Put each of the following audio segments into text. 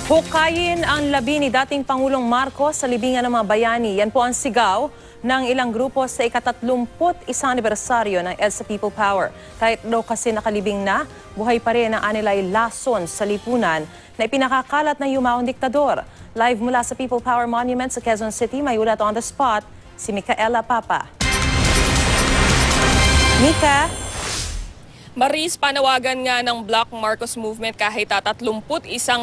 Hukayin ang labi ni dating Pangulong Marcos sa libingan ng mga bayani. Yan po ang sigaw ng ilang grupo sa ika-31 anibersaryo ng EDSA People Power. Kahit daw kasi nakalibing na, buhay pa rin ang anilay lason sa lipunan na ipinakakalat ng yumaong diktador. Live mula sa People Power Monument sa Quezon City, may ulat on the spot si Micaela Papa. Mika? Maris, panawagan nga ng Black Marcos Movement kahit 31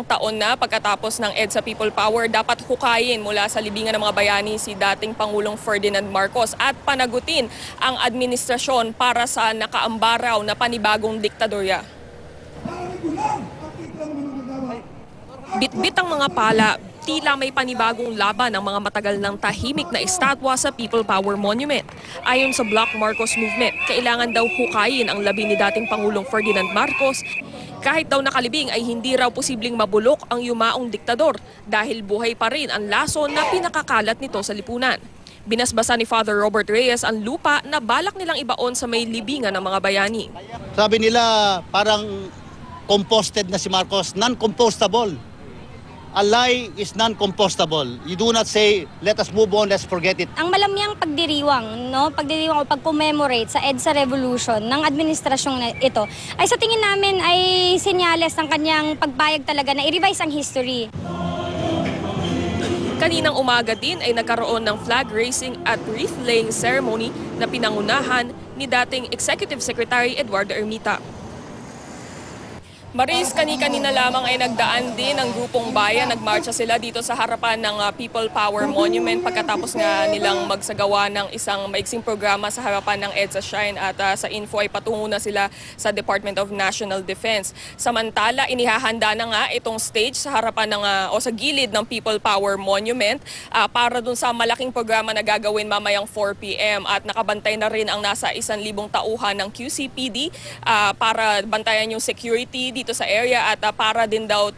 taon na pagkatapos ng EDSA People Power, dapat hukayin mula sa libingan ng mga bayani si dating Pangulong Ferdinand Marcos at panagutin ang administrasyon para sa nakaambaraw na panibagong diktadorya. Bitbit ang mga pala, tila may panibagong laban ang mga matagal ng tahimik na estatwa sa People Power Monument. Ayon sa Black Marcos Movement, kailangan daw hukayin ang labi ni dating Pangulong Ferdinand Marcos. Kahit daw nakalibing ay hindi raw posibleng mabulok ang yumaong diktador dahil buhay pa rin ang lason na pinakakalat nito sa lipunan. Binasbasa ni Father Robert Reyes ang lupa na balak nilang ibaon sa may libingan ng mga bayani. Sabi nila parang composted na si Marcos, non-compostable. A lie is non-compostable. You do not say, let us move on, let's forget it. Ang malamyang pagdiriwang, pagdiriwang o pag-commemorate sa EDSA Revolution ng administrasyong ito ay sa tingin namin ay senyales ng kanyang pagpayag talaga na i-revise ang history. Kaninang umaga din ay nagkaroon ng flag raising at wreath laying ceremony na pinangunahan ni dating Executive Secretary Eduardo Ermita. Maris, kanina lamang ay nagdaan din ang grupong bayan. Nagmarcha sila dito sa harapan ng People Power Monument pagkatapos nga nilang magsagawa ng isang maiksing programa sa harapan ng EDSA Shrine at sa info ay patungo na sila sa Department of National Defense. Samantala, inihahanda na nga itong stage sa harapan o sa gilid ng People Power Monument para dun sa malaking programa na gagawin mamayang 4 p.m. at nakabantay na rin ang nasa 1,000 tauhan ng QCPD para bantayan yung security dito sa area at para din daw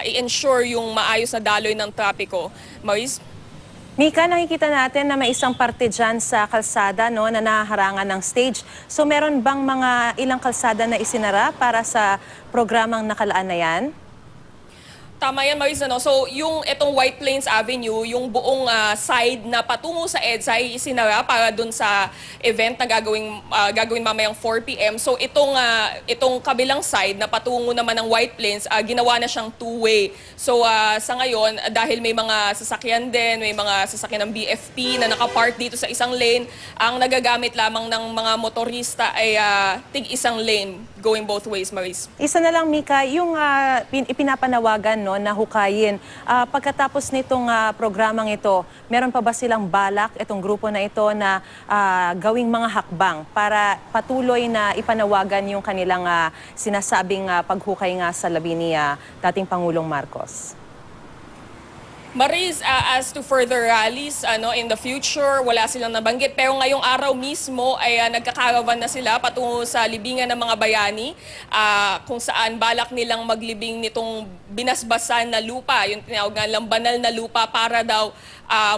i-ensure yung maayos na daloy ng trapiko. Maris? Mika, nakikita natin na may isang parte dyan sa kalsada na nahaharangan ng stage. So meron bang mga ilang kalsada na isinara para sa programang nakalaan na yan? Tama yan, Maris. So, yung itong White Plains Avenue, yung buong side na patungo sa EDSA ay isinara para dun sa event na gagawin mamayang 4 p.m. So, itong kabilang side na patungo naman ng White Plains, ginawa na siyang two-way. So, sa ngayon, dahil may mga sasakyan din, may mga sasakyan ng BFP na nakapark dito sa isang lane, ang nagagamit lamang ng mga motorista ay tig-isang lane going both ways, Maris. Isa na lang, Mika, yung ipinapanawagan na hukayin. Pagkatapos nitong programang ito, meron pa ba silang balak, itong grupo na ito, na gawing mga hakbang para patuloy na ipanawagan yung kanilang sinasabing paghukay nga sa labi ni dating Pangulong Marcos? Maris, as to further rallies in the future, wala silang nabanggit. Pero ngayong araw mismo ay nagkakaravan na sila patungo sa libingan ng mga bayani kung saan balak nilang maglibing nitong binasbasan na lupa, yung tinawag nga lang banal na lupa para daw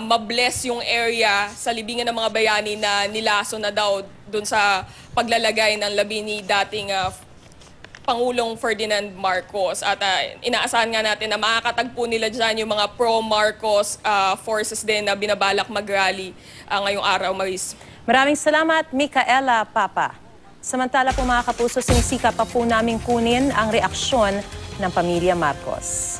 mabless yung area sa libingan ng mga bayani na nilaso na daw dun sa paglalagay ng labi ni dating Pangulong Ferdinand Marcos. At inaasahan nga natin na makakatagpo nila dyan yung mga pro-Marcos forces din na binabalak mag-rally ngayong araw, Maris. Maraming salamat, Micaela Papa. Samantala po mga kapuso, sinisikap pa po namin kunin ang reaksyon ng pamilya Marcos.